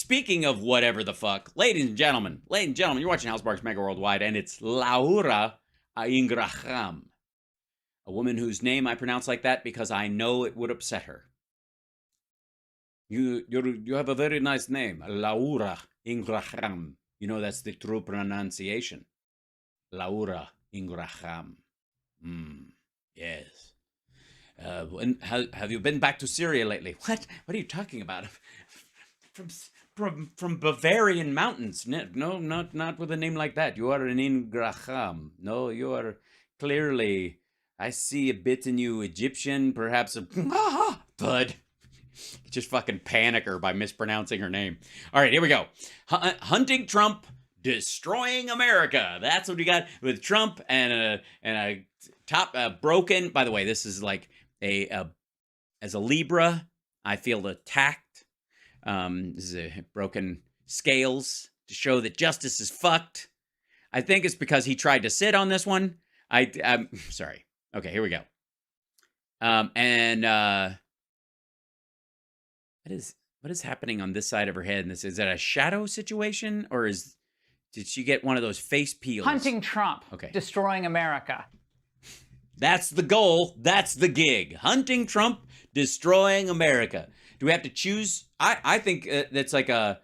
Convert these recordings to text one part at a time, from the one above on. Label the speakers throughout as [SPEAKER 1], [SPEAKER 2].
[SPEAKER 1] speaking of whatever the fuck, ladies and gentlemen, you're watching House Barks Mega Worldwide, and it's Laura Ingraham, a woman whose name I pronounce like that because I know it would upset her. You have a very nice name, Laura Ingraham. You know that's the true pronunciation. Laura Ingraham. Yes. Have you been back to Syria lately? What? What are you talking about? From Bavarian mountains? No, not with a name like that. You are an Ingraham. No, you are clearly. I see a bit in you Egyptian, perhaps a bud. Just fucking panic her by mispronouncing her name. All right, here we go. Hunting Trump, destroying America. That's what we got with Trump and a top broken. By the way, this is like as a Libra, I feel attacked. This is a broken scales to show that justice is fucked. I think it's because he tried to sit on this one. I'm sorry. Okay, here we go. What is happening on this side of her head? And is that a shadow situation, or did she get one of those face peels?
[SPEAKER 2] Hunting Trump.
[SPEAKER 1] Okay.
[SPEAKER 2] Destroying America.
[SPEAKER 1] That's the goal. That's the gig. Hunting Trump, destroying America. Do we have to choose? I think it's like a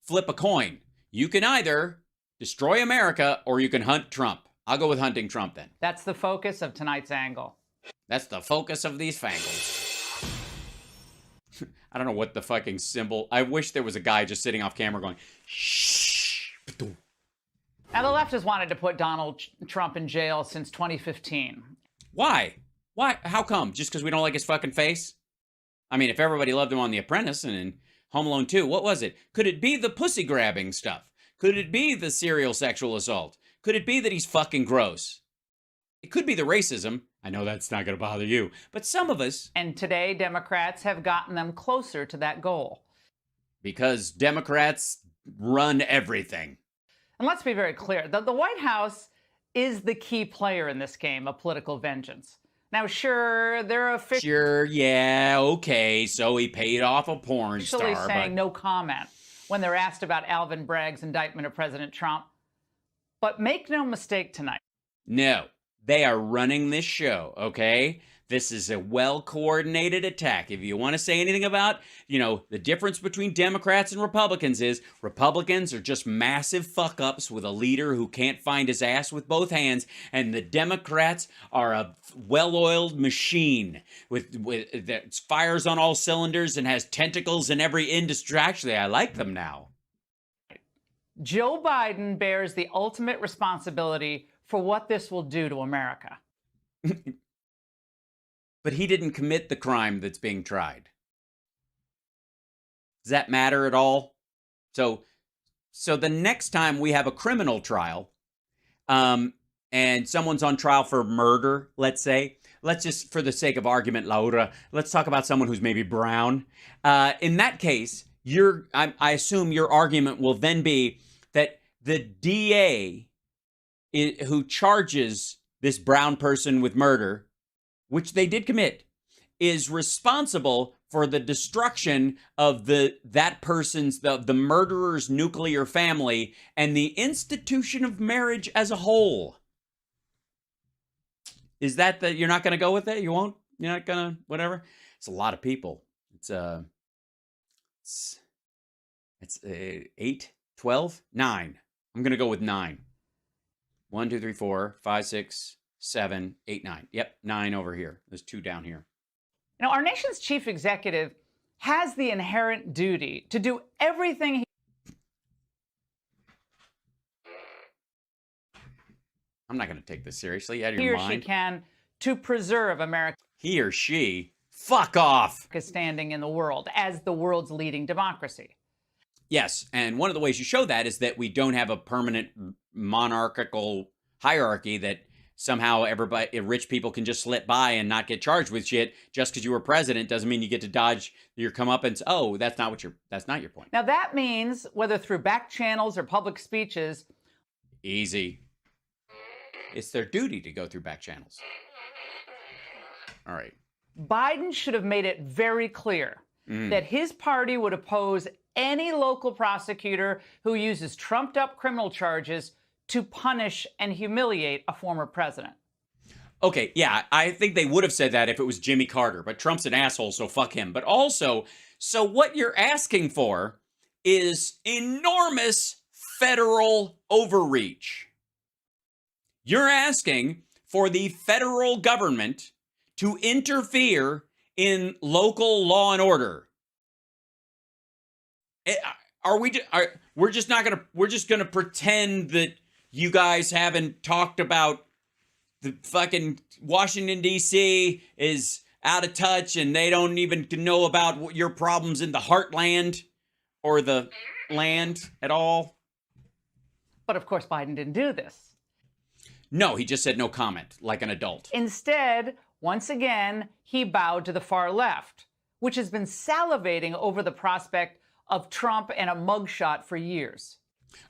[SPEAKER 1] flip a coin. You can either destroy America or you can hunt Trump. I'll go with hunting Trump then.
[SPEAKER 2] That's the focus of tonight's angle.
[SPEAKER 1] That's the focus of these fangles. I don't know what the fucking symbol. I wish there was a guy just sitting off camera going, shh.
[SPEAKER 2] Now, the left has wanted to put Donald Trump in jail since 2015.
[SPEAKER 1] Why? Why? How come? Just because we don't like his fucking face? I mean, if everybody loved him on The Apprentice and in Home Alone 2, what was it? Could it be the pussy grabbing stuff? Could it be the serial sexual assault? Could it be that he's fucking gross? It could be the racism. I know that's not going to bother you, but some of us.
[SPEAKER 2] And today, Democrats have gotten them closer to that goal.
[SPEAKER 1] Because Democrats run everything.
[SPEAKER 2] And let's be very clear, the White House is the key player in this game of political vengeance. Now, sure, they're officially
[SPEAKER 1] okay, so he paid off a porn star,
[SPEAKER 2] saying no comment when they're asked about Alvin Bragg's indictment of President Trump. But make no mistake tonight.
[SPEAKER 1] No, they are running this show, okay? This is a well-coordinated attack. If you want to say anything about, the difference between Democrats and Republicans is Republicans are just massive fuck-ups with a leader who can't find his ass with both hands, and the Democrats are a well-oiled machine that fires on all cylinders and has tentacles in every industry. Actually, I like them now.
[SPEAKER 2] Joe Biden bears the ultimate responsibility for what this will do to America.
[SPEAKER 1] But he didn't commit the crime that's being tried. Does that matter at all? So the next time we have a criminal trial, and someone's on trial for murder, let's say, let's just, for the sake of argument, Laura, let's talk about someone who's maybe brown. In that case, I assume your argument will then be that the DA who charges this brown person with murder, which they did commit, is responsible for the destruction of that person's, the murderer's nuclear family and the institution of marriage as a whole. Is that you're not going to go with it? You won't? You're not going to, whatever? It's a lot of people. It's 8, 12, 9. I'm going to go with 9. 1, 2, 3, 4, 5, 6, 7, 8, 9. Yep, 9 over here. There's 2 down here.
[SPEAKER 2] Our nation's chief executive has the inherent duty to do everything
[SPEAKER 1] I'm not going to take this seriously. Out of
[SPEAKER 2] he
[SPEAKER 1] your
[SPEAKER 2] or
[SPEAKER 1] mind.
[SPEAKER 2] she can to preserve America's
[SPEAKER 1] He or she. Fuck off.
[SPEAKER 2] standing in the world as the world's leading democracy.
[SPEAKER 1] Yes, and one of the ways you show that is that we don't have a permanent monarchical hierarchy that somehow rich people can just slip by and not get charged with shit. Just because you were president doesn't mean you get to dodge your comeuppance. Oh, that's not your point.
[SPEAKER 2] Now that means whether through back channels or public speeches.
[SPEAKER 1] Easy. It's their duty to go through back channels. All right.
[SPEAKER 2] Biden should have made it very clear that his party would oppose any local prosecutor who uses trumped-up criminal charges to punish and humiliate a former president.
[SPEAKER 1] Okay, yeah, I think they would have said that if it was Jimmy Carter, but Trump's an asshole, so fuck him. But also, so what you're asking for is enormous federal overreach. You're asking for the federal government to interfere in local law and order. We're just gonna pretend that you guys haven't talked about the fucking Washington D.C. is out of touch and they don't even know about your problems in the heartland or the land at all.
[SPEAKER 2] But of course, Biden didn't do this.
[SPEAKER 1] No, he just said no comment, like an adult.
[SPEAKER 2] Instead, once again, he bowed to the far left, which has been salivating over the prospect of Trump and a mugshot for years.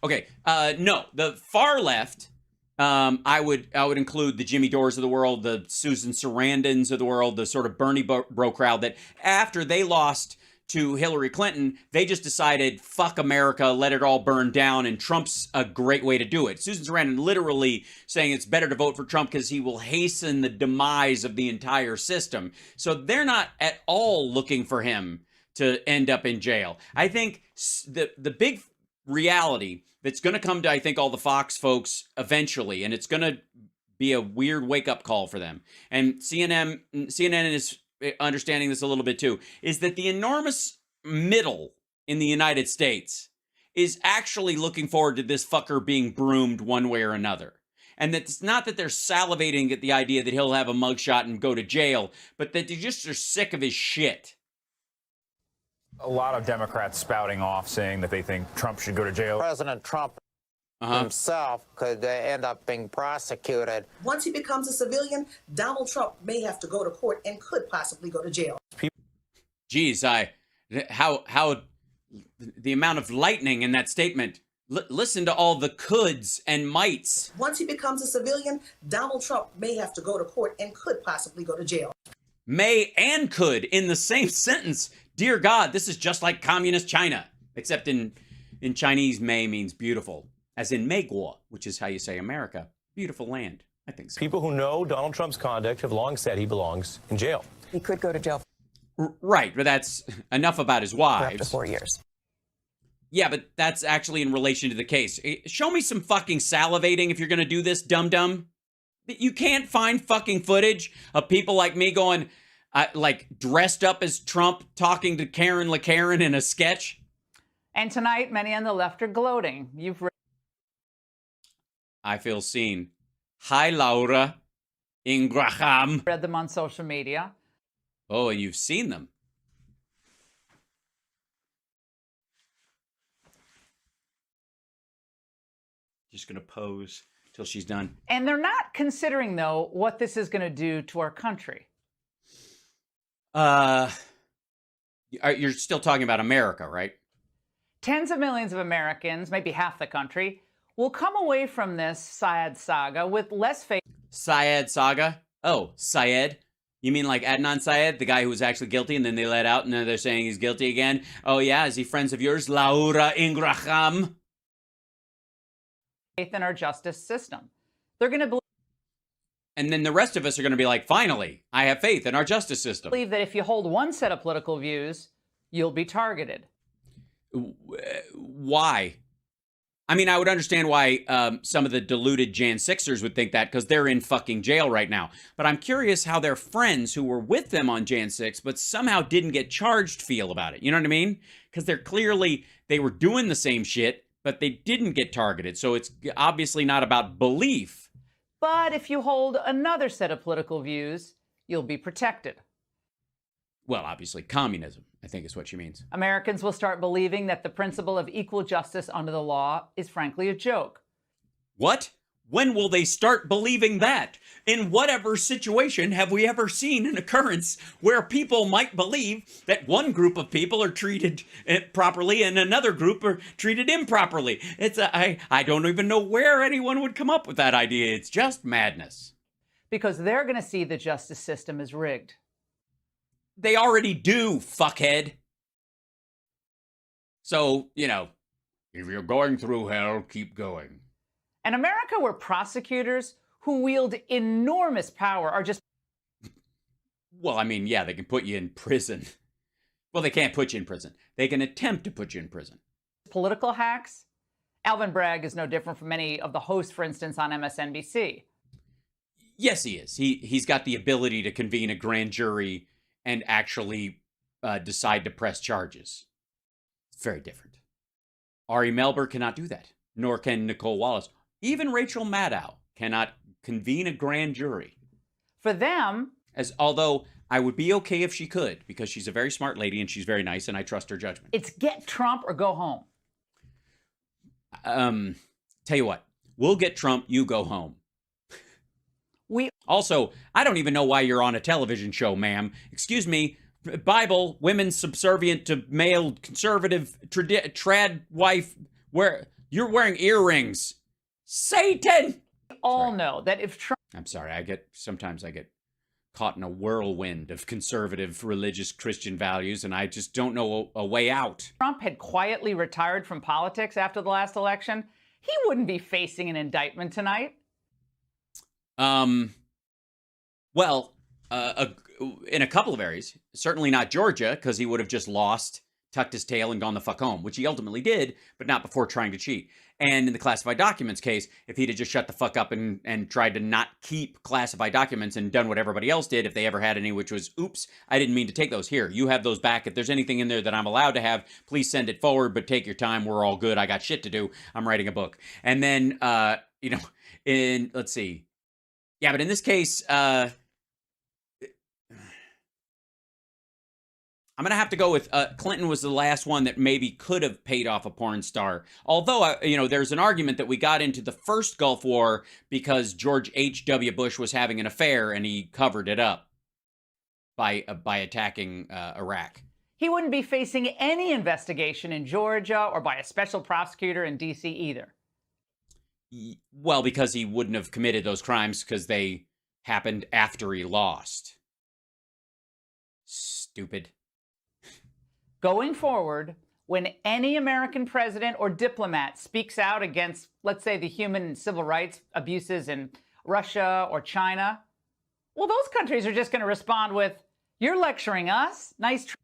[SPEAKER 1] Okay, no, the far left, I would include the Jimmy Dores of the world, the Susan Sarandons of the world, the sort of Bernie bro crowd that after they lost to Hillary Clinton, they just decided, fuck America, let it all burn down, and Trump's a great way to do it. Susan Sarandon literally saying it's better to vote for Trump because he will hasten the demise of the entire system. So they're not at all looking for him to end up in jail. I think the big reality that's going to come to, I think, all the Fox folks eventually, and it's going to be a weird wake-up call for them, and CNN is understanding this a little bit too, is that the enormous middle in the United States is actually looking forward to this fucker being broomed one way or another. And that it's not that they're salivating at the idea that he'll have a mugshot and go to jail, but that they just are sick of his shit.
[SPEAKER 3] A lot of Democrats spouting off saying that they think Trump should go to jail.
[SPEAKER 4] President Trump himself could end up being prosecuted.
[SPEAKER 5] Once he becomes a civilian, Donald Trump may have to go to court and could possibly go to jail.
[SPEAKER 1] Geez, how the amount of lightning in that statement. Listen to all the coulds and mights.
[SPEAKER 5] Once he becomes a civilian, Donald Trump may have to go to court and could possibly go to jail.
[SPEAKER 1] May and could in the same sentence. Dear God, this is just like communist China. Except in Chinese, May means beautiful. As in Meiguo, which is how you say America. Beautiful land. I think so.
[SPEAKER 6] People who know Donald Trump's conduct have long said he belongs in jail.
[SPEAKER 7] He could go to jail
[SPEAKER 1] Right, but that's enough about his
[SPEAKER 7] for
[SPEAKER 1] wives.
[SPEAKER 7] up to 4 years.
[SPEAKER 1] Yeah, but that's actually in relation to the case. Show me some fucking salivating if you're going to do this, dum-dum. You can't find fucking footage of people like me going, like, dressed up as Trump talking to Karen LaKaren in a sketch.
[SPEAKER 2] And tonight, many on the left are gloating.
[SPEAKER 1] I feel seen. Hi, Laura. Ingraham.
[SPEAKER 2] Read them on social media.
[SPEAKER 1] Oh, and you've seen them. Just going to pose till she's done.
[SPEAKER 2] And they're not considering, though, what this is going to do to our country.
[SPEAKER 1] You're still talking about America, right?
[SPEAKER 2] Tens of millions of Americans, maybe half the country, will come away from this Syed saga with less faith.
[SPEAKER 1] Syed saga? Oh, Syed? You mean like Adnan Syed, the guy who was actually guilty and then they let out and then they're saying he's guilty again? Oh yeah, is he friends of yours? Laura Ingraham?
[SPEAKER 2] Faith in our justice system. They're going to
[SPEAKER 1] And then the rest of us are going to be like, finally, I have faith in our justice system.
[SPEAKER 2] believe that if you hold one set of political views, you'll be targeted.
[SPEAKER 1] Why? I mean, I would understand why some of the deluded Jan 6ers would think that because they're in fucking jail right now. But I'm curious how their friends who were with them on Jan 6 but somehow didn't get charged feel about it. You know what I mean? Because they were doing the same shit, but they didn't get targeted. So it's obviously not about belief.
[SPEAKER 2] But if you hold another set of political views, you'll be protected.
[SPEAKER 1] Well, obviously, communism, I think is what she means.
[SPEAKER 2] Americans will start believing that the principle of equal justice under the law is frankly a joke.
[SPEAKER 1] What? When will they start believing that? In whatever situation have we ever seen an occurrence where people might believe that one group of people are treated properly and another group are treated improperly? I don't even know where anyone would come up with that idea. It's just madness.
[SPEAKER 2] Because they're going to see the justice system as rigged.
[SPEAKER 1] They already do, fuckhead. So, you know, if you're going through hell, keep going.
[SPEAKER 2] An America where prosecutors who wield enormous power are just...
[SPEAKER 1] Well, I mean, yeah, they can put you in prison. Well, they can't put you in prison. They can attempt to put you in prison.
[SPEAKER 2] Political hacks. Alvin Bragg is no different from many of the hosts, for instance, on MSNBC.
[SPEAKER 1] Yes, he is. He's got the ability to convene a grand jury and actually decide to press charges. It's very different. Ari Melber cannot do that, nor can Nicole Wallace. Even Rachel Maddow cannot convene a grand jury.
[SPEAKER 2] For them...
[SPEAKER 1] Although I would be okay if she could, because she's a very smart lady and she's very nice and I trust her judgment.
[SPEAKER 2] It's get Trump or go home.
[SPEAKER 1] Tell you what, we'll get Trump, you go home. Also, I don't even know why you're on a television show, ma'am. Excuse me, Bible, women subservient to male conservative trad wife, where you're wearing earrings. Satan!
[SPEAKER 2] We all know that if Trump...
[SPEAKER 1] I'm sorry, sometimes I get caught in a whirlwind of conservative religious Christian values, and I just don't know a way out.
[SPEAKER 2] Trump had quietly retired from politics after the last election, he wouldn't be facing an indictment tonight.
[SPEAKER 1] Well, in a couple of areas, certainly not Georgia, because he would have just lost, tucked his tail, and gone the fuck home, which he ultimately did, but not before trying to cheat. And in the classified documents case, if he'd have just shut the fuck up and tried to not keep classified documents and done what everybody else did, if they ever had any, which was, oops, I didn't mean to take those. Here, you have those back. If there's anything in there that I'm allowed to have, please send it forward, but take your time. We're all good. I got shit to do. I'm writing a book. And then, let's see. Yeah, but in this case, I'm going to have to go with Clinton was the last one that maybe could have paid off a porn star. Although, there's an argument that we got into the first Gulf War because George H.W. Bush was having an affair and he covered it up by attacking Iraq.
[SPEAKER 2] He wouldn't be facing any investigation in Georgia or by a special prosecutor in D.C. either.
[SPEAKER 1] Well, because he wouldn't have committed those crimes because they happened after he lost. Stupid.
[SPEAKER 2] Going forward, when any American president or diplomat speaks out against, let's say, the human and civil rights abuses in Russia or China, well, those countries are just going to respond with, you're lecturing us? Nice try.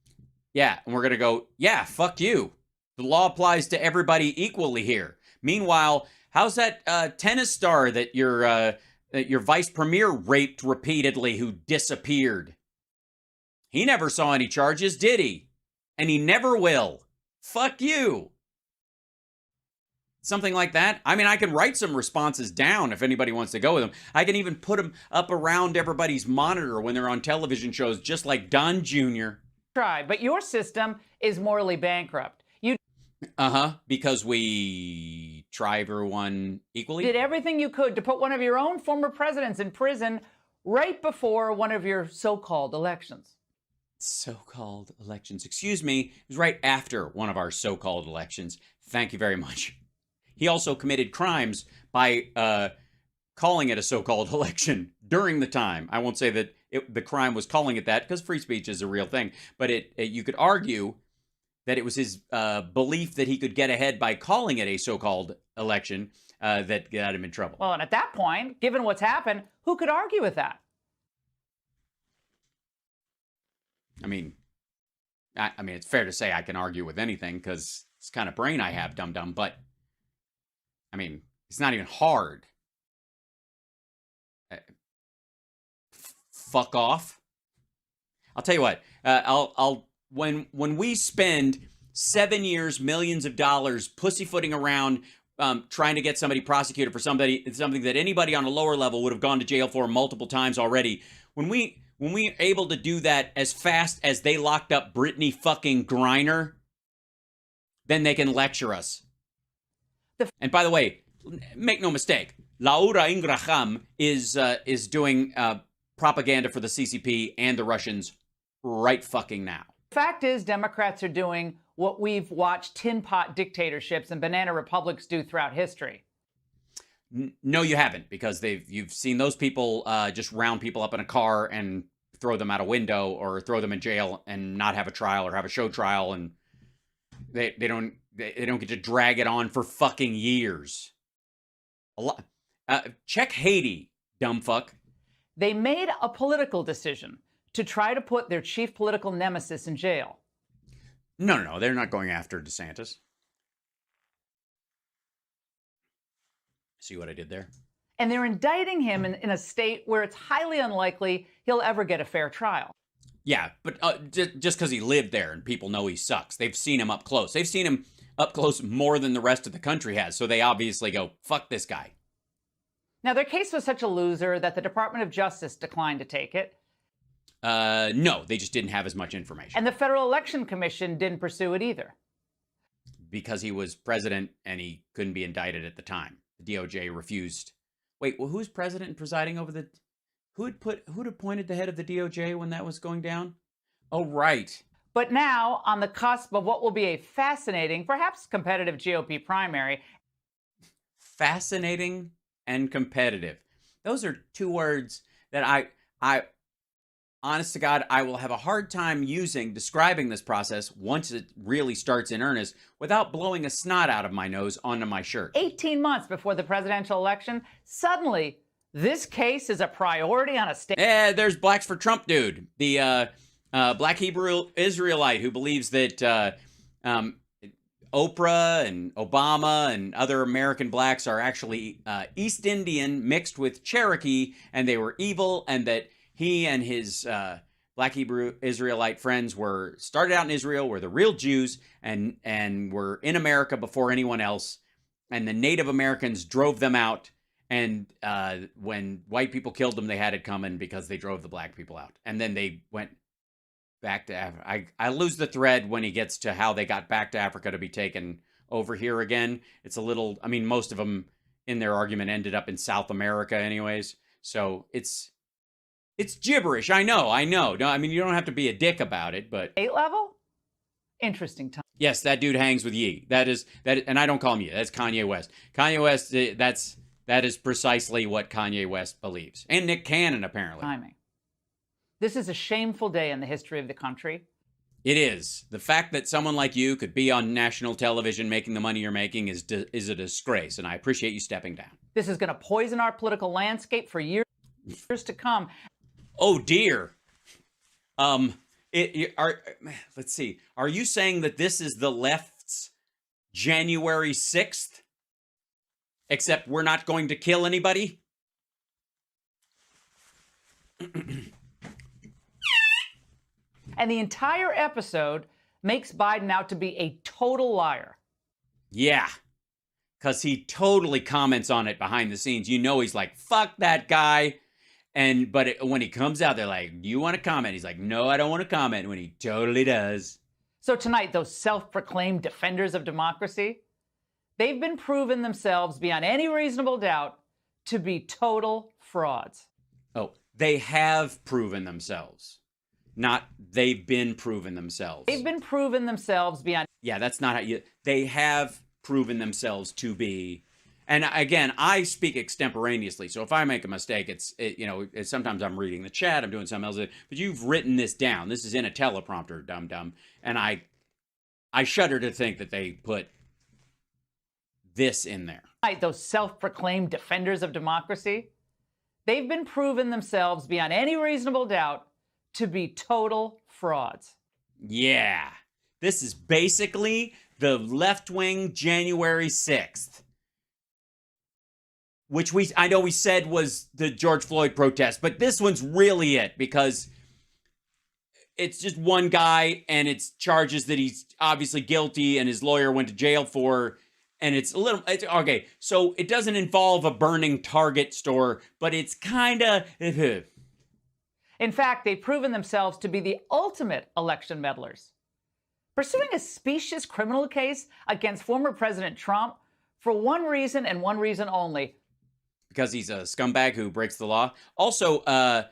[SPEAKER 1] Yeah, and we're going to go, yeah, fuck you. The law applies to everybody equally here. Meanwhile, how's that tennis star that your vice premier raped repeatedly who disappeared? He never saw any charges, did he? And he never will. Fuck you. Something like that. I mean, I can write some responses down if anybody wants to go with them. I can even put them up around everybody's monitor when they're on television shows, just like Don Jr.
[SPEAKER 2] Try, but your system is morally bankrupt. You
[SPEAKER 1] because we try everyone equally.
[SPEAKER 2] did everything you could to put one of your own former presidents in prison right before one of your so-called elections.
[SPEAKER 1] So-called elections. Excuse me. It was right after one of our so-called elections. Thank you very much. He also committed crimes by calling it a so-called election during the time. I won't say that the crime was calling it that because free speech is a real thing. But you could argue that it was his belief that he could get ahead by calling it a so-called election that got him in trouble.
[SPEAKER 2] Well, and at that point, given what's happened, who could argue with that?
[SPEAKER 1] I mean, it's fair to say I can argue with anything because it's the kind of brain I have, dum-dum. But, I mean, it's not even hard. Fuck off. I'll tell you what. When we spend 7 years, millions of dollars pussyfooting around trying to get somebody prosecuted for something that anybody on a lower level would have gone to jail for multiple times already, when we're able to do that as fast as they locked up Brittany fucking Griner, then they can lecture us. And by the way, make no mistake, Laura Ingraham is doing propaganda for the CCP and the Russians right fucking now.
[SPEAKER 2] The fact is, Democrats are doing what we've watched tin pot dictatorships and banana republics do throughout history.
[SPEAKER 1] No, you haven't, because you've seen those people just round people up in a car and throw them out a window or throw them in jail and not have a trial or have a show trial. And They don't get to drag it on for fucking years. A lot. Check Haiti, dumb fuck.
[SPEAKER 2] They made a political decision to try to put their chief political nemesis in jail.
[SPEAKER 1] No, they're not going after DeSantis. See what I did there?
[SPEAKER 2] And they're indicting him in a state where it's highly unlikely he'll ever get a fair trial.
[SPEAKER 1] Yeah, but just because he lived there and people know he sucks. They've seen him up close. They've seen him up close more than the rest of the country has. So they obviously go, fuck this guy.
[SPEAKER 2] Now, their case was such a loser that the Department of Justice declined to take it.
[SPEAKER 1] No, they just didn't have as much information.
[SPEAKER 2] And the Federal Election Commission didn't pursue it either.
[SPEAKER 1] Because he was president and he couldn't be indicted at the time. The DOJ refused. Wait, well, who's president and presiding over the... Who'd appointed the head of the DOJ when that was going down? Oh, right.
[SPEAKER 2] But now, on the cusp of what will be a fascinating, perhaps competitive GOP primary.
[SPEAKER 1] Fascinating and competitive. Those are two words that I honest to God, I will have a hard time describing this process once it really starts in earnest without blowing a snot out of my nose onto my shirt.
[SPEAKER 2] 18 months before the presidential election, suddenly this case is a priority on a state.
[SPEAKER 1] There's Blacks for Trump dude, the Black Hebrew Israelite who believes that Oprah and Obama and other American blacks are actually East Indian mixed with Cherokee, and they were evil, and that he and his Black Hebrew Israelite friends started out in Israel, were the real Jews, and were in America before anyone else, and the Native Americans drove them out. And when white people killed them, they had it coming because they drove the black people out. And then they went back to Africa. I lose the thread when he gets to how they got back to Africa to be taken over here again. It's a little, I mean, most of them in their argument ended up in South America anyways. So it's gibberish. I know. No, I mean, you don't have to be a dick about it, but...
[SPEAKER 2] State level? Interesting time.
[SPEAKER 1] Yes, that dude hangs with Ye. That and I don't call him Ye. That's Kanye West. Kanye West, that is precisely what Kanye West believes. And Nick Cannon, apparently.
[SPEAKER 2] Timing. This is a shameful day in the history of the country.
[SPEAKER 1] It is. The fact that someone like you could be on national television making the money you're making is a disgrace, and I appreciate you stepping down.
[SPEAKER 2] This is going to poison our political landscape for years to come.
[SPEAKER 1] Oh, dear. Let's see. Are you saying that this is the left's January 6th? Except we're not going to kill anybody?
[SPEAKER 2] And the entire episode makes Biden out to be a total liar.
[SPEAKER 1] Yeah. Because he totally comments on it behind the scenes. You know he's like, fuck that guy. But when he comes out, they're like, do you want to comment? He's like, no, I don't want to comment. When he totally does.
[SPEAKER 2] So tonight, those self-proclaimed defenders of democracy, they've been proven themselves beyond any reasonable doubt to be total frauds.
[SPEAKER 1] Oh, they have proven themselves. Not they've been proven themselves.
[SPEAKER 2] They've been proven themselves beyond...
[SPEAKER 1] Yeah, that's not how you... They have proven themselves to be... And again, I speak extemporaneously, so if I make a mistake, sometimes I'm reading the chat, I'm doing something else, but you've written this down. This is in a teleprompter, dum-dum. And I shudder to think that they put this in there.
[SPEAKER 2] Those self-proclaimed defenders of democracy, they've been proven themselves beyond any reasonable doubt to be total frauds.
[SPEAKER 1] Yeah. This is basically the left-wing January 6th. Which I know we said was the George Floyd protest, but this one's really it, because it's just one guy and it's charges that he's obviously guilty and his lawyer went to jail for, and okay, so it doesn't involve a burning Target store, but it's kind of...
[SPEAKER 2] In fact, they've proven themselves to be the ultimate election meddlers, pursuing a specious criminal case against former President Trump for one reason and one reason only.
[SPEAKER 1] Because he's a scumbag who breaks the law. Also, I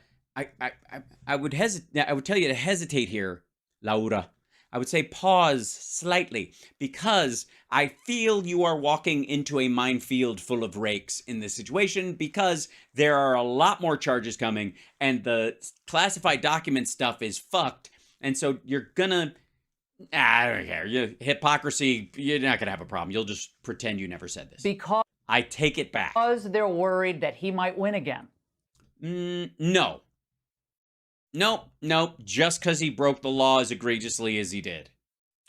[SPEAKER 1] would tell you to hesitate here, Laura. I would say pause slightly, because I feel you are walking into a minefield full of rakes in this situation, because there are a lot more charges coming and the classified document stuff is fucked. And so you're gonna I don't care. Hypocrisy, you're not going to have a problem. You'll just pretend you never said this.
[SPEAKER 2] Because
[SPEAKER 1] I take it back.
[SPEAKER 2] they're worried that he might win again.
[SPEAKER 1] No. No. Just because he broke the law as egregiously as he did.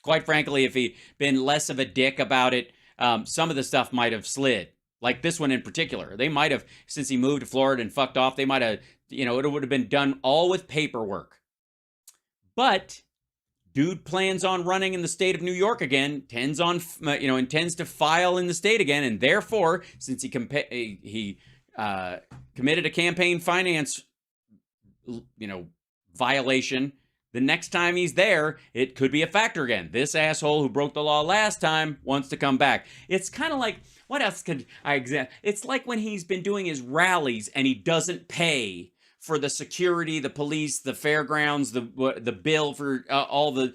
[SPEAKER 1] Quite frankly, if he'd been less of a dick about it, some of the stuff might have slid. Like this one in particular. They might have, since he moved to Florida and fucked off, they might have, it would have been done all with paperwork. But dude plans on running in the state of New York again, intends to file in the state again, and therefore, since he committed a campaign finance, violation, the next time he's there, it could be a factor again. This asshole who broke the law last time wants to come back. It's kind of like, what else could I examine? It's like when he's been doing his rallies and he doesn't pay for the security, the police, the fairgrounds, the bill for all the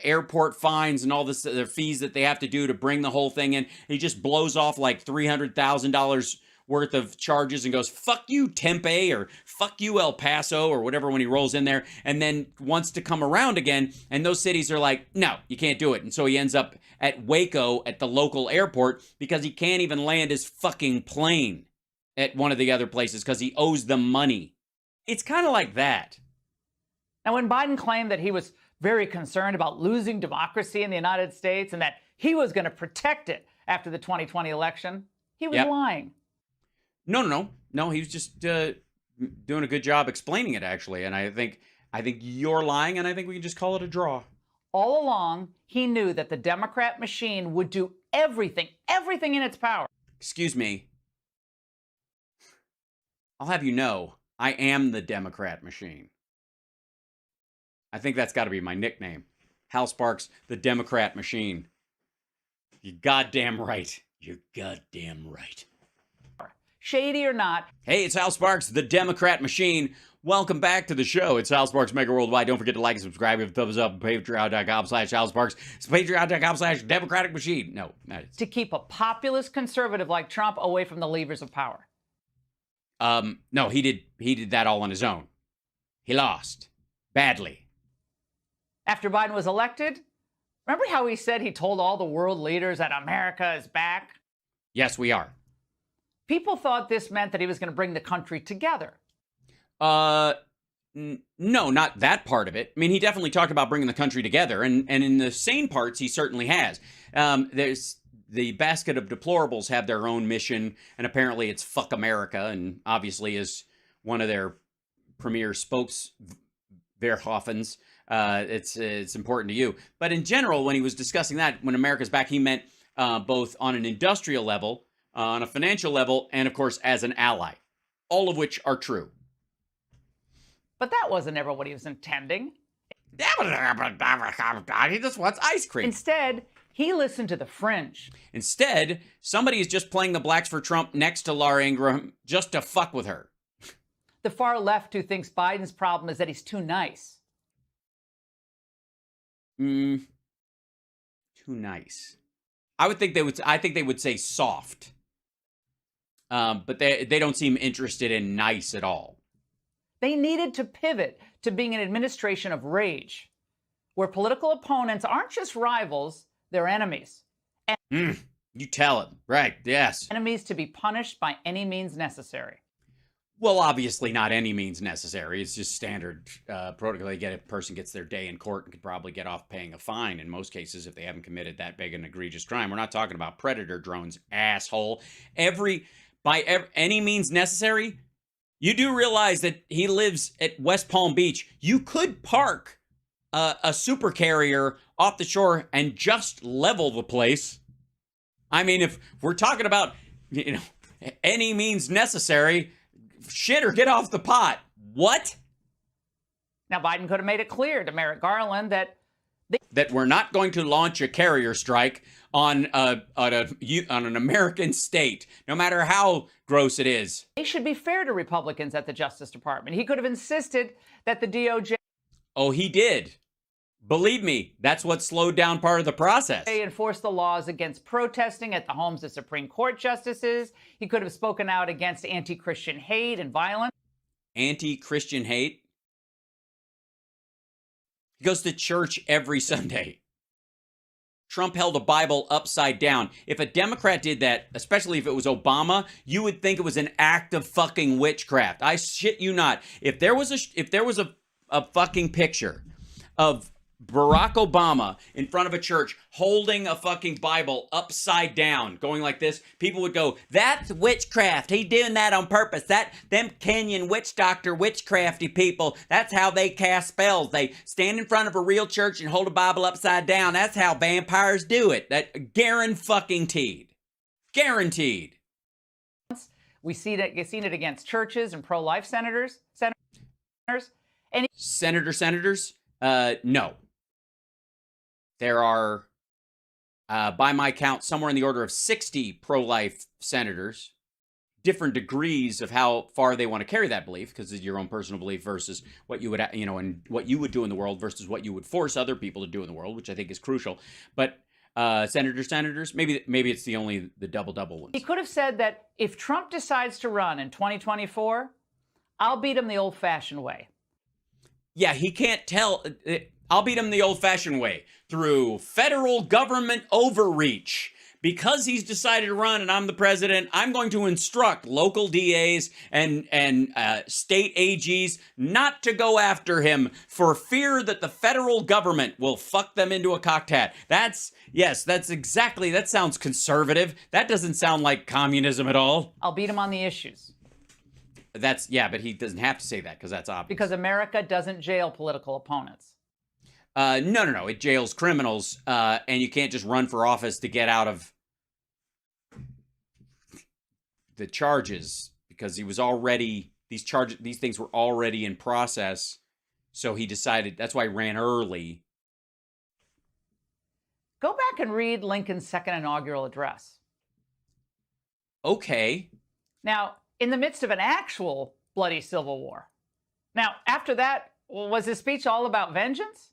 [SPEAKER 1] airport fines and all the fees that they have to do to bring the whole thing in. He just blows off like $300,000 worth of charges and goes, fuck you, Tempe, or fuck you, El Paso, or whatever when he rolls in there, and then wants to come around again, and those cities are like, no, you can't do it. And so he ends up at Waco at the local airport because he can't even land his fucking plane at one of the other places because he owes them money. It's kind of like that.
[SPEAKER 2] Now, when Biden claimed that he was very concerned about losing democracy in the United States and that he was going to protect it after the 2020 election, he was lying.
[SPEAKER 1] No, he was just doing a good job explaining it, actually. And I think you're lying, and I think we can just call it a draw.
[SPEAKER 2] All along, he knew that the Democrat machine would do everything in its power.
[SPEAKER 1] Excuse me. I'll have you know, I am the Democrat machine. I think that's got to be my nickname. Hal Sparks, the Democrat machine. You goddamn right. You're goddamn right.
[SPEAKER 2] Shady or not.
[SPEAKER 1] Hey, it's Hal Sparks, the Democrat machine. Welcome back to the show. It's Hal Sparks Mega Worldwide. Don't forget to like and subscribe. Give a thumbs up. Patreon.com/Hal Sparks. It's Patreon.com/Democratic Machine. No.
[SPEAKER 2] To keep a populist conservative like Trump away from the levers of power.
[SPEAKER 1] No, he did that all on his own. He lost. Badly.
[SPEAKER 2] After Biden was elected, remember how he said he told all the world leaders that America is back?
[SPEAKER 1] Yes, we are.
[SPEAKER 2] People thought this meant that he was going to bring the country together.
[SPEAKER 1] No, not that part of it. I mean, he definitely talked about bringing the country together, and in the sane parts, he certainly has. There's the basket of deplorables have their own mission, and apparently it's fuck America, and obviously is one of their premier Verhoffens. It's important to you. But in general, when he was discussing that, when America's back, he meant both on an industrial level, on a financial level, and of course as an ally, all of which are true.
[SPEAKER 2] But that wasn't ever what he was intending.
[SPEAKER 1] He just wants ice cream.
[SPEAKER 2] Instead, he listened to the fringe.
[SPEAKER 1] Instead, somebody is just playing the blacks for Trump next to Laura Ingraham just to fuck with her.
[SPEAKER 2] The far left who thinks Biden's problem is that he's too nice.
[SPEAKER 1] Too nice. I think they would say soft. But they don't seem interested in nice at all.
[SPEAKER 2] They needed to pivot to being an administration of rage, where political opponents aren't just rivals, they're enemies.
[SPEAKER 1] You tell it. Right, yes.
[SPEAKER 2] Enemies to be punished by any means necessary.
[SPEAKER 1] Well, obviously not any means necessary. It's just standard protocol. A person gets their day in court and could probably get off paying a fine in most cases if they haven't committed that big an egregious crime. We're not talking about predator drones, asshole. By any means necessary, you do realize that he lives at West Palm Beach. You could park a super carrier off the shore and just level the place. I mean, if we're talking about, any means necessary, shit or get off the pot. What?
[SPEAKER 2] Now, Biden could have made it clear to Merrick Garland that
[SPEAKER 1] we're not going to launch a carrier strike on an American state, no matter how gross it is.
[SPEAKER 2] They should be fair to Republicans at the Justice Department. He could have insisted that the DOJ...
[SPEAKER 1] Oh, he did. Believe me, that's what slowed down part of the process.
[SPEAKER 2] They enforce the laws against protesting at the homes of Supreme Court justices. He could have spoken out against anti-Christian hate and violence.
[SPEAKER 1] Anti-Christian hate? He goes to church every Sunday. Trump held a Bible upside down. If a Democrat did that, especially if it was Obama, you would think it was an act of fucking witchcraft. I shit you not. If there was a fucking picture of Barack Obama in front of a church holding a fucking Bible upside down, going like this, people would go, that's witchcraft. He doing that on purpose. Them Kenyan witch doctor witchcrafty people, that's how they cast spells. They stand in front of a real church and hold a Bible upside down. That's how vampires do it. That guaranteed. Guaranteed.
[SPEAKER 2] We've seen it against churches and pro-life senators. And
[SPEAKER 1] Senators? No. There are, by my count, somewhere in the order of 60 pro-life senators, different degrees of how far they want to carry that belief, because it's your own personal belief versus what you would, and what you would do in the world versus what you would force other people to do in the world, which I think is crucial. But senators, maybe it's the double ones.
[SPEAKER 2] He could have said that if Trump decides to run in 2024, I'll beat him the old-fashioned way.
[SPEAKER 1] Yeah, he can't tell. I'll beat him the old-fashioned way, through federal government overreach. Because he's decided to run and I'm the president, I'm going to instruct local DAs and state AGs not to go after him for fear that the federal government will fuck them into a cocked hat. That sounds conservative. That doesn't sound like communism at all.
[SPEAKER 2] I'll beat him on the issues.
[SPEAKER 1] But he doesn't have to say that because that's obvious.
[SPEAKER 2] Because America doesn't jail political opponents.
[SPEAKER 1] No. It jails criminals, and you can't just run for office to get out of the charges because he was already, these things were already in process. So he decided, that's why he ran early.
[SPEAKER 2] Go back and read Lincoln's second inaugural address.
[SPEAKER 1] Okay.
[SPEAKER 2] Now, in the midst of an actual bloody civil war. Now, after that, was his speech all about vengeance?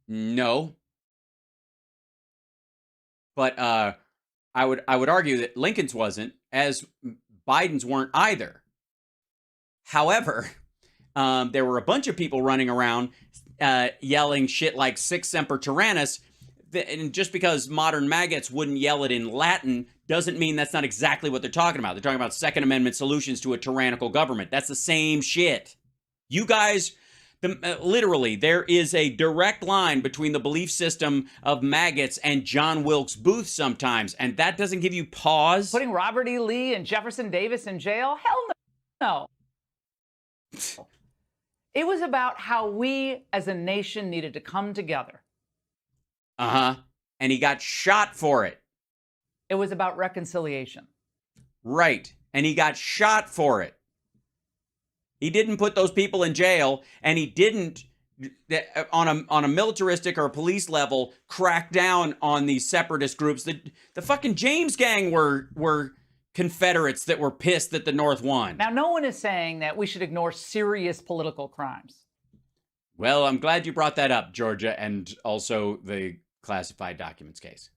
[SPEAKER 1] No. But I would argue that Lincoln's wasn't, as Biden's weren't either. However, there were a bunch of people running around yelling shit like Sic Semper Tyrannis, and just because modern maggots wouldn't yell it in Latin doesn't mean that's not exactly what they're talking about. They're talking about Second Amendment solutions to a tyrannical government. That's the same shit. You guys... literally, there is a direct line between the belief system of maggots and John Wilkes Booth sometimes, and that doesn't give you pause.
[SPEAKER 2] Putting Robert E. Lee and Jefferson Davis in jail? Hell no. It was about how we as a nation needed to come together.
[SPEAKER 1] Uh-huh. And he got shot for it.
[SPEAKER 2] It was about reconciliation.
[SPEAKER 1] Right. And he got shot for it. He didn't put those people in jail, and he didn't, on a militaristic or a police level, crack down on these separatist groups. The fucking James gang were Confederates that were pissed that the North won.
[SPEAKER 2] Now, no one is saying that we should ignore serious political crimes.
[SPEAKER 1] Well, I'm glad you brought that up, Georgia, and also the classified documents case.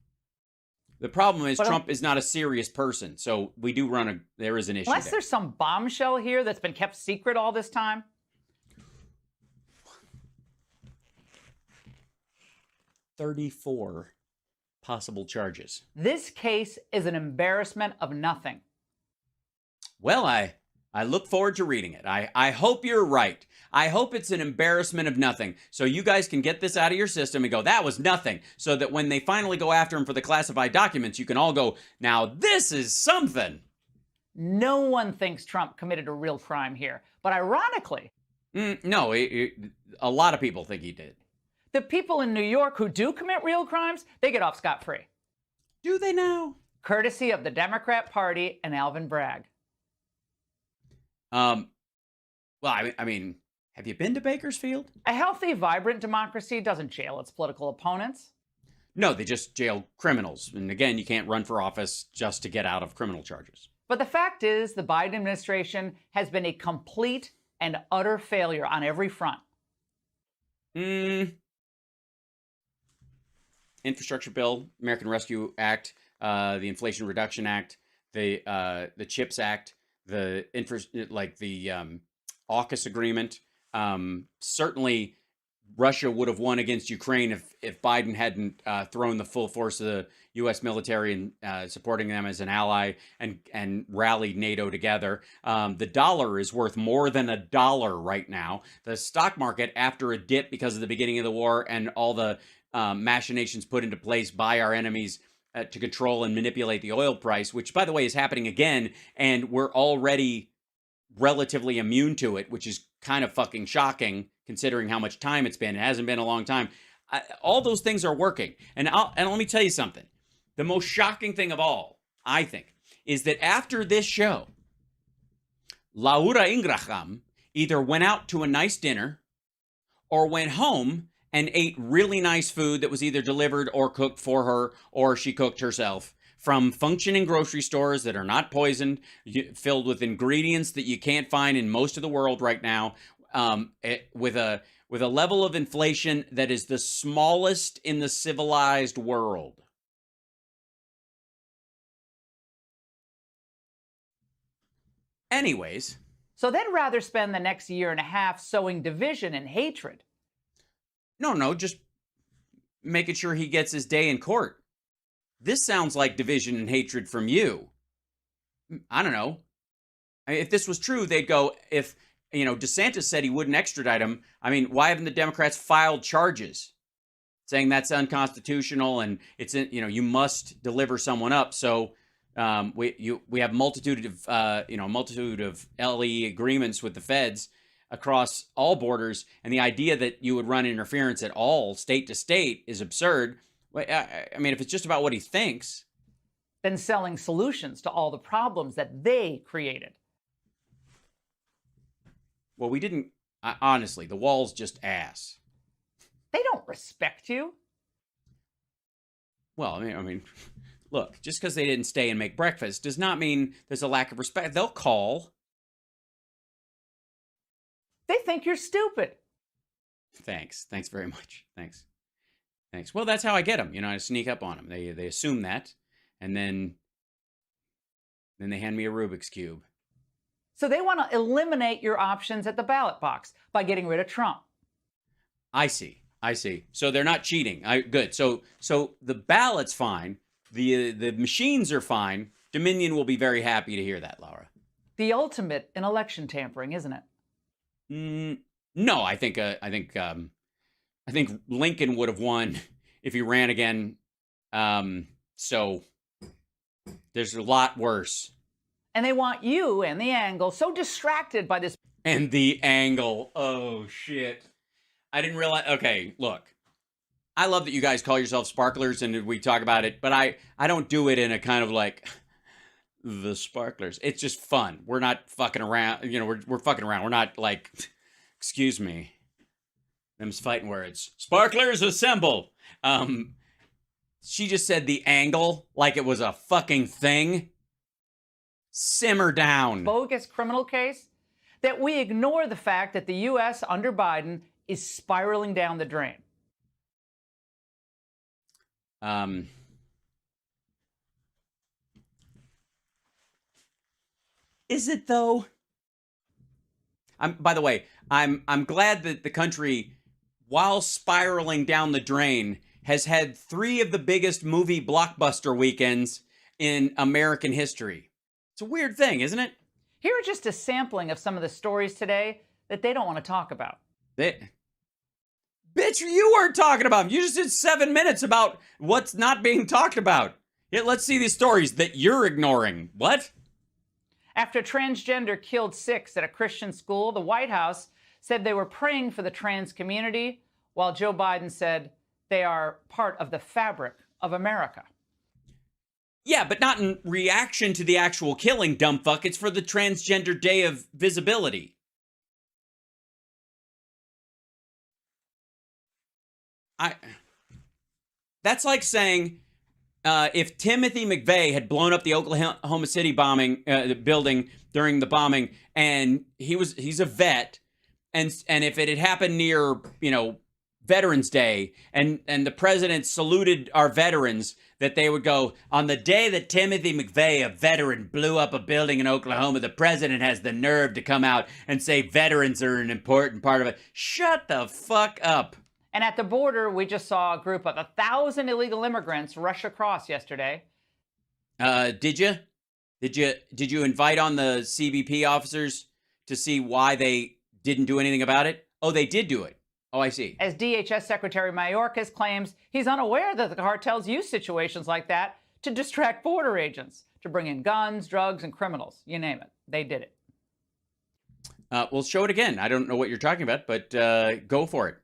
[SPEAKER 1] The problem is Trump is not a serious person, so we do there is an issue
[SPEAKER 2] Unless
[SPEAKER 1] there.
[SPEAKER 2] there's some bombshell here that's been kept secret all this time.
[SPEAKER 1] 34 possible charges.
[SPEAKER 2] This case is an embarrassment of nothing.
[SPEAKER 1] Well, I look forward to reading it. I hope you're right. I hope it's an embarrassment of nothing. So you guys can get this out of your system and go, that was nothing. So that when they finally go after him for the classified documents, you can all go, now this is something.
[SPEAKER 2] No one thinks Trump committed a real crime here. But ironically...
[SPEAKER 1] No, a lot of people think he did.
[SPEAKER 2] The people in New York who do commit real crimes, they get off scot-free.
[SPEAKER 1] Do they now?
[SPEAKER 2] Courtesy of the Democrat Party and Alvin Bragg.
[SPEAKER 1] Well, I mean, have you been to Bakersfield?
[SPEAKER 2] A healthy, vibrant democracy doesn't jail its political opponents.
[SPEAKER 1] No, they just jail criminals. And again, you can't run for office just to get out of criminal charges.
[SPEAKER 2] But the fact is, the Biden administration has been a complete and utter failure on every front.
[SPEAKER 1] Infrastructure bill, American Rescue Act, the Inflation Reduction Act, the CHIPS Act, the AUKUS agreement. Certainly, Russia would have won against Ukraine if Biden hadn't thrown the full force of the U.S. military and supporting them as an ally and rallied NATO together. The dollar is worth more than $1 right now. The stock market, after a dip because of the beginning of the war and all the machinations put into place by our enemies to control and manipulate the oil price, which, by the way, is happening again, and we're already relatively immune to it, which is kind of fucking shocking considering how much time it's been. It hasn't been a long time. All those things are working. And let me tell you something. The most shocking thing of all, I think, is that after this show, Laura Ingraham either went out to a nice dinner or went home and ate really nice food that was either delivered or cooked for her, or she cooked herself, from functioning grocery stores that are not poisoned, filled with ingredients that you can't find in most of the world right now, with a level of inflation that is the smallest in the civilized world. Anyways.
[SPEAKER 2] So they'd rather spend the next year and a half sowing division and hatred.
[SPEAKER 1] No, just making sure he gets his day in court. This sounds like division and hatred from you. I don't know. If this was true, they'd go, if, DeSantis said he wouldn't extradite him, why haven't the Democrats filed charges saying that's unconstitutional and it's, you must deliver someone up? So we have multitude of LE agreements with the feds across all borders, and the idea that you would run interference at all, state to state, is absurd. If it's just about what he thinks.
[SPEAKER 2] Then selling solutions to all the problems that they created.
[SPEAKER 1] Well, we didn't, honestly, the wall's just ass.
[SPEAKER 2] They don't respect you.
[SPEAKER 1] Well, look, just because they didn't stay and make breakfast does not mean there's a lack of respect. They'll call.
[SPEAKER 2] They think you're stupid.
[SPEAKER 1] Thanks very much. Thanks. Well, that's how I get them. I sneak up on them. They assume that, and then they hand me a Rubik's Cube.
[SPEAKER 2] So they want to eliminate your options at the ballot box by getting rid of Trump.
[SPEAKER 1] I see. So they're not cheating. Good. So the ballot's fine. The machines are fine. Dominion will be very happy to hear that, Laura.
[SPEAKER 2] The ultimate in election tampering, isn't it?
[SPEAKER 1] No, I think Lincoln would have won if he ran again. So there's a lot worse.
[SPEAKER 2] And they want you and the angle so distracted by this.
[SPEAKER 1] And the angle. Oh, shit. I didn't realize. Okay, look. I love that you guys call yourselves sparklers and we talk about it, but I don't do it in a kind of like the sparklers. It's just fun. We're not fucking around. We're fucking around. We're not like, excuse me. Them's fighting words. Sparklers assemble. She just said the angle like it was a fucking thing. Simmer down.
[SPEAKER 2] Bogus criminal case that we ignore the fact that the U.S. under Biden is spiraling down the drain.
[SPEAKER 1] Is it though? By the way, I'm glad that the country, while spiraling down the drain, has had 3 of the biggest movie blockbuster weekends in American history. It's a weird thing, isn't it?
[SPEAKER 2] Here are just a sampling of some of the stories today that they don't want to talk about.
[SPEAKER 1] Bitch, you weren't talking about them. You just did 7 minutes about what's not being talked about. Yeah, let's see these stories that you're ignoring. What?
[SPEAKER 2] After transgender killed 6 at a Christian school, the White House said they were praying for the trans community, while Joe Biden said they are part of the fabric of America.
[SPEAKER 1] Yeah, but not in reaction to the actual killing, dumb fuck. It's for the Transgender Day of Visibility. That's like saying if Timothy McVeigh had blown up the Oklahoma City bombing building during the bombing, and he's a vet, and if it had happened near Veterans Day, and the president saluted our veterans, that they would go, on the day that Timothy McVeigh, a veteran, blew up a building in Oklahoma, the president has the nerve to come out and say veterans are an important part of it. Shut the fuck up.
[SPEAKER 2] And at the border, we just saw a group of 1,000 illegal immigrants rush across yesterday.
[SPEAKER 1] Did you? Did you invite on the CBP officers to see why they didn't do anything about it? Oh, they did do it. Oh, I see.
[SPEAKER 2] As DHS Secretary Mayorkas claims he's unaware that the cartels use situations like that to distract border agents, to bring in guns, drugs, and criminals. You name it. They did it.
[SPEAKER 1] We'll show it again. I don't know what you're talking about, but go for it.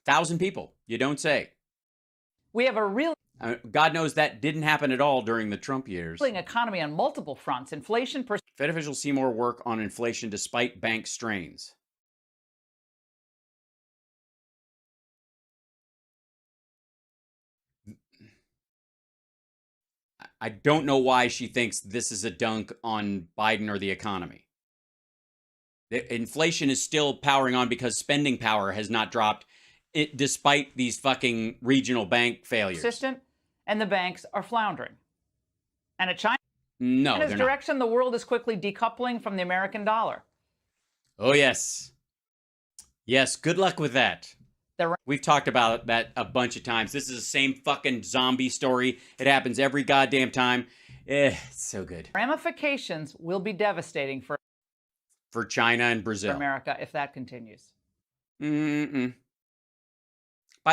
[SPEAKER 1] 1,000 people. You don't say.
[SPEAKER 2] We have a real
[SPEAKER 1] God knows that didn't happen at all during the Trump years.
[SPEAKER 2] economy on multiple fronts. Inflation
[SPEAKER 1] Fed officials see more work on inflation despite bank strains. I don't know why she thinks this is a dunk on Biden or the economy. The inflation is still powering on because spending power has not dropped, despite these fucking regional bank failures.
[SPEAKER 2] persistent, and the banks are floundering. And at China's
[SPEAKER 1] No, they're not.
[SPEAKER 2] direction, the world is quickly decoupling from the American dollar.
[SPEAKER 1] Oh, yes. Yes, good luck with that. We've talked about that a bunch of times. This is the same fucking zombie story. It happens every goddamn time. It's so good.
[SPEAKER 2] Ramifications will be devastating for
[SPEAKER 1] China and Brazil.
[SPEAKER 2] America if that continues.
[SPEAKER 1] By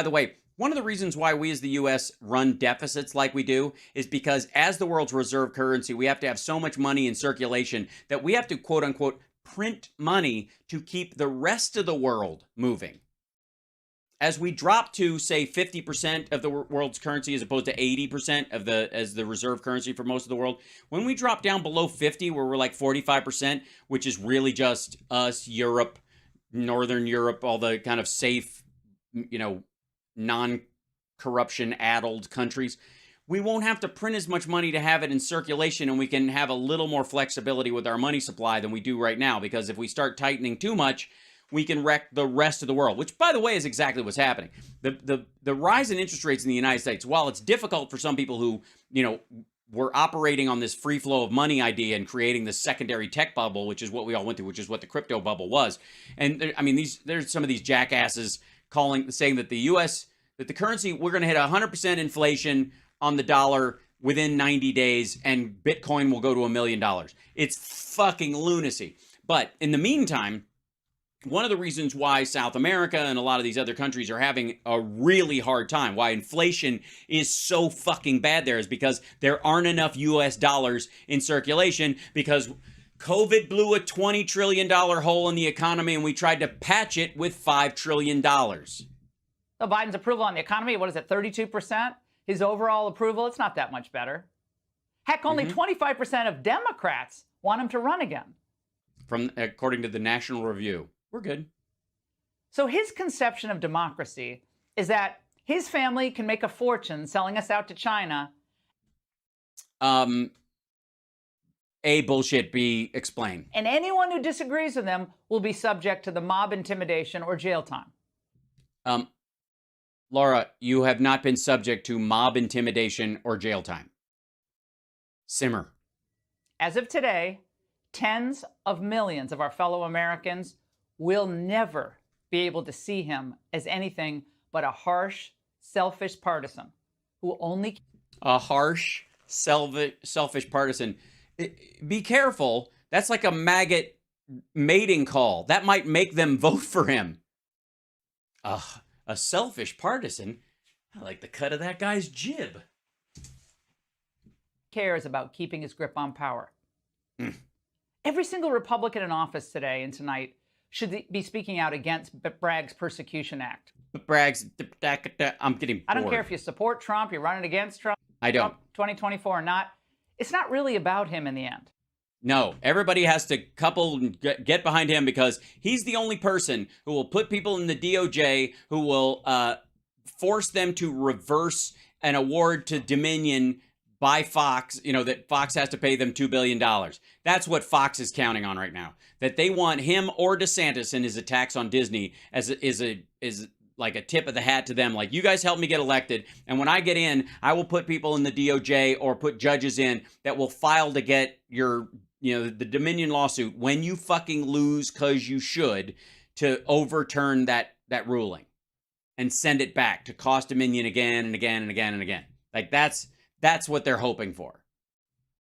[SPEAKER 1] the way, one of the reasons why we as the U.S. run deficits like we do is because as the world's reserve currency, we have to have so much money in circulation that we have to, quote unquote, print money to keep the rest of the world moving. As we drop to, say, 50% of the world's currency as opposed to 80% as the reserve currency for most of the world, when we drop down below 50, where we're like 45%, which is really just us, Europe, Northern Europe, all the kind of safe, non-corruption addled countries, we won't have to print as much money to have it in circulation, and we can have a little more flexibility with our money supply than we do right now, because if we start tightening too much, we can wreck the rest of the world, which, by the way, is exactly what's happening. The rise in interest rates in the United States, while it's difficult for some people who, were operating on this free flow of money idea and creating the secondary tech bubble, which is what we all went through, which is what the crypto bubble was. And there's some of these jackasses saying that that the currency, we're going to hit 100% inflation on the dollar within 90 days and Bitcoin will go to $1 million. It's fucking lunacy. But in the meantime, one of the reasons why South America and a lot of these other countries are having a really hard time, why inflation is so fucking bad there, is because there aren't enough US dollars in circulation, because COVID blew a $20 trillion hole in the economy and we tried to patch it with $5 trillion.
[SPEAKER 2] So Biden's approval on the economy, what is it, 32%? His overall approval, it's not that much better. Heck, only 25% of Democrats want him to run again.
[SPEAKER 1] According to the National Review. We're good.
[SPEAKER 2] So his conception of democracy is that his family can make a fortune selling us out to China.
[SPEAKER 1] A, bullshit, B, explain.
[SPEAKER 2] And anyone who disagrees with them will be subject to the mob intimidation or jail time.
[SPEAKER 1] Laura, you have not been subject to mob intimidation or jail time. Simmer.
[SPEAKER 2] As of today, tens of millions of our fellow Americans will never be able to see him as anything but a harsh, selfish partisan who only...
[SPEAKER 1] A harsh, selfish partisan. Be careful. That's like a maggot mating call. That might make them vote for him. A selfish partisan? I like the cut of that guy's jib.
[SPEAKER 2] Cares about keeping his grip on power. Every single Republican in office today and tonight should be speaking out against Bragg's Persecution Act.
[SPEAKER 1] Bragg's, I'm getting bored.
[SPEAKER 2] I don't care if you support Trump, you're running against Trump.
[SPEAKER 1] I don't.
[SPEAKER 2] 2024 or not. It's not really about him in the end.
[SPEAKER 1] No, everybody has to couple and get behind him because he's the only person who will put people in the DOJ, who will force them to reverse an award to Dominion by Fox, that Fox has to pay them $2 billion. That's what Fox is counting on right now. That they want him or DeSantis in his attacks on Disney is like a tip of the hat to them. Like, you guys helped me get elected, and when I get in, I will put people in the DOJ or put judges in that will file to get your, the Dominion lawsuit when you fucking lose, because you should, to overturn that ruling and send it back to cost Dominion again and again and again and again. Like, that's what they're hoping for.